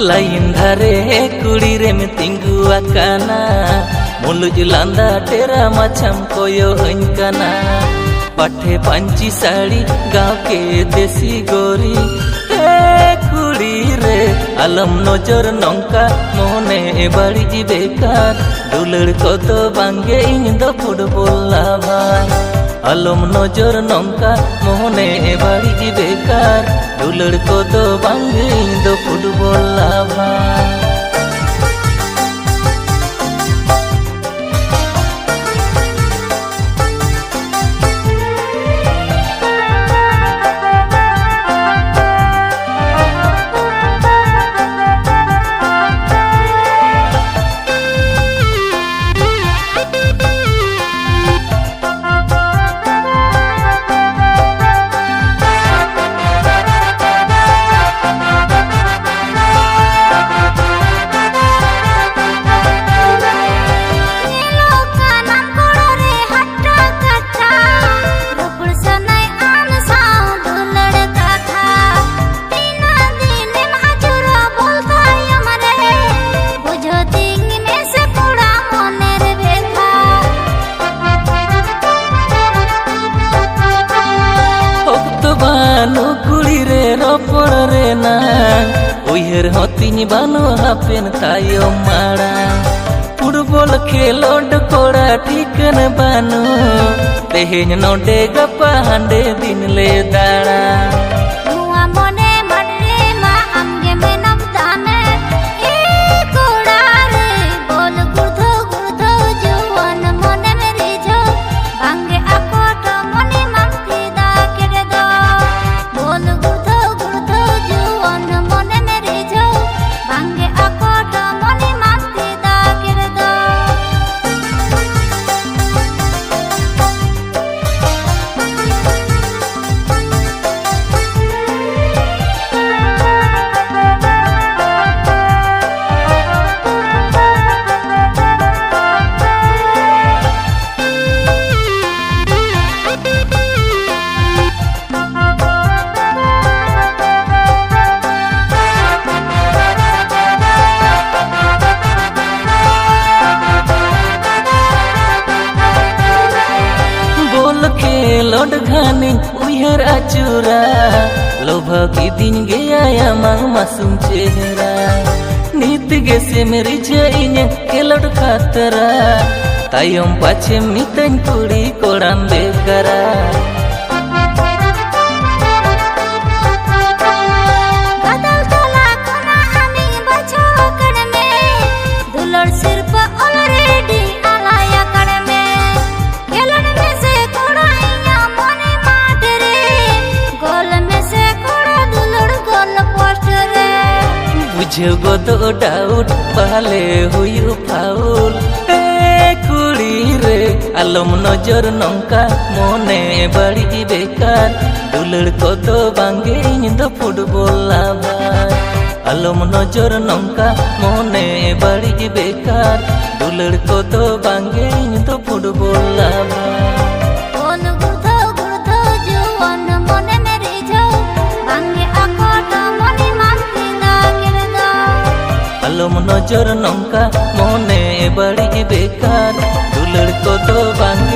line धारे कुड़ी रे में तिंगु आकाना मुलुज लांदा तेरा मछम कोयो हंकना पाठे पांची साड़ी गाँव के देसी गोरी कुड़ी रे आलम नजर नौका मोने बाड़ी बेकार दुलड़ को तो बांगे इन दो फुटबॉल भाई आलम नजर नौका मोने बाड़ी बेकार दुलड़ को तो बांगे इन दो फुटबॉल भाई कुड़ी रे रोपड़ रे ना उहर हतिनी बानो हापेन तायो माड़ा फुटबॉल खेलोड कोड़ा ठीकन बानो तेहेन नोडे गपा हांडे दिन ले दाड़ा लोड घानी उहर अचूरा लोभा की दिन गया मासूम चेहरा नीत गे से मेरी झइने केलोड खातरा तायम पाछे मितन कुड़ी कोड़ाम बेकरा बुझो तो डाउट पहले हुई फाउल कुड़ी रे आलम नजर नौका मोने बाड़ी बेकार दुलड़ को तो बांगे इन दो फुटबॉल भाई आलम नजर नौका मोने बाड़ी बेकार दुलड़ को तो बांगे इन दो फुटबॉल भाई आलम नजर नौका मोने बाड़ी बेकार दुलड़ को तो बांगे